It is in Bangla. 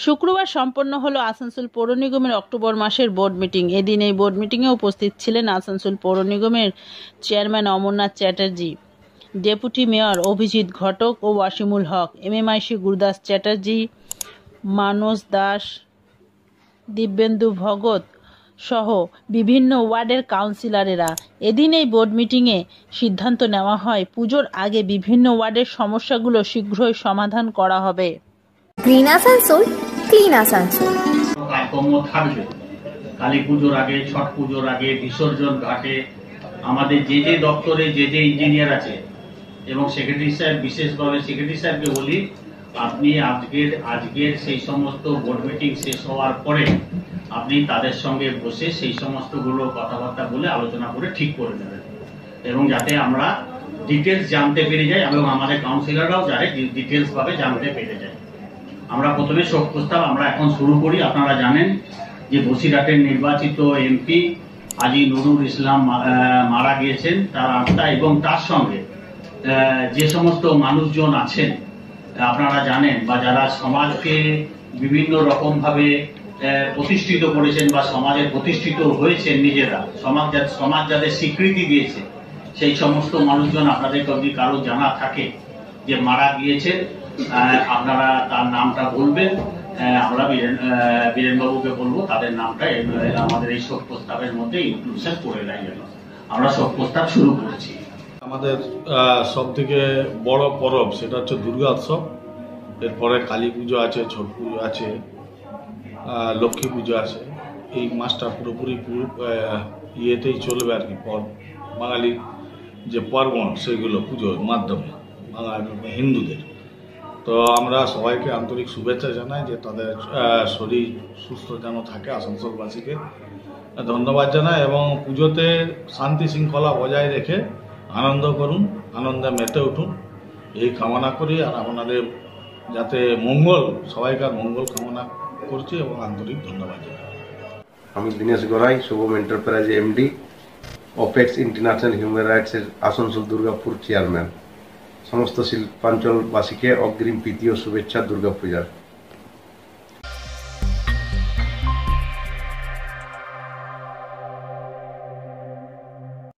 শুক্রবার সম্পন্ন হলো আসানসোল পৌর নিগমের অক্টোবর মাসের বোর্ড মিটিং। এদিন এই বোর্ড মিটিংয়ে উপস্থিত ছিলেন আসানসোল পৌর নিগমের chairman Amarnath Chatterjee, deputy mayor Abhijit Ghatak ও ওয়াসিমুল হক, এমএমআইসি গুরুদাস চ্যাটার্জি, মানস দাস, দিব্যেন্দু ভগত সহ বিভিন্ন ওয়ার্ডের কাউন্সিলরেরা। এদিন এই বোর্ড মিটিংয়ে সিদ্ধান্ত নেওয়া হয় পুজোর আগে বিভিন্ন ওয়ার্ডের সমস্যাগুলো শীঘ্রই সমাধান করা হবে। Green Asansol, clean Asansol. কাজকর্ম থাকবে কালী পুজোর আগে, ছট পুজোর আগে, বিসর্জন ঘাটে আমাদের যে যে দপ্তরে যে যে ইঞ্জিনিয়ার আছে এবং সেক্রেটারি সাহেব, বিশেষভাবে সেক্রেটারি সাহেবকে বলি, আপনি আজকের সেই সমস্ত বোর্ড মিটিং শেষ হওয়ার পরে আপনি তাদের সঙ্গে বসে সেই সমস্তগুলো কথাবার্তা বলে আলোচনা করে ঠিক করে নেবেন এবং যাতে আমরা ডিটেলস জানতে পেরে যাই এবং আমাদের কাউন্সিলররাও যাতে ডিটেলস ভাবে জানতে পেরে যায়। আমরা প্রথমে শোক প্রস্তাব আমরা এখন শুরু করি। আপনারা জানেন যে বসিরহাটের নির্বাচিত এমপি হাজী নুরুল ইসলাম মারা গিয়েছেন, তার আত্মা এবং তার সঙ্গে যে সমস্ত মানুষজন আছেন আপনারা জানেন, বা যারা সমাজকে বিভিন্ন রকম ভাবে প্রতিষ্ঠিত করেছেন বা সমাজে প্রতিষ্ঠিত হয়েছেন নিজেরা, সমাজ যাদের স্বীকৃতি দিয়েছে, সেই সমস্ত মানুষজন আপনাদের যদি কারো জানা থাকে যে মারা গিয়েছেন, আপনারা তার নামটা বলবেন। আমরা বীরেনবাবুকে বলবো তাদের নামটা আমাদের এই শোক প্রস্তাবের মধ্যে ইনক্লুশন করে দেয়। আমরা শোক প্রস্তাব শুরু করেছি। আমাদের সব থেকে বড় পরব সেটা হচ্ছে দুর্গা উৎসব। এরপরে কালী পুজো আছে, ছট পুজো আছে, লক্ষ্মী পুজো আছে। এই মাসটা পুরোপুরি ইয়েতেই চলবে আর কি, বাঙালির যে পার্বণ সেগুলো পুজোর মাধ্যমে হিন্দুদের। তো আমরা সবাইকে আন্তরিক শুভেচ্ছা জানাই যে তাদের শরীর সুস্থ যেন থাকে, আসানসোলবাসীকে ধন্যবাদ জানাই এবং পুজোতে শান্তি শৃঙ্খলা বজায় রেখে আনন্দ করুন, আনন্দে মেতে উঠুন এই কামনা করি। আর আপনাদের যাতে মঙ্গল, সবাইকার মঙ্গল কামনা করছি এবং আন্তরিক ধন্যবাদ জানাই। আমি Dinesh Garai, Shubham enterprise MD, Apex international human রাইটসের আসানসোল দুর্গাপুর চেয়ারম্যান। সমস্ত শিল্পাঞ্চলবাসীকে অগ্রিম প্রীতি ও শুভেচ্ছা দুর্গাপূজার।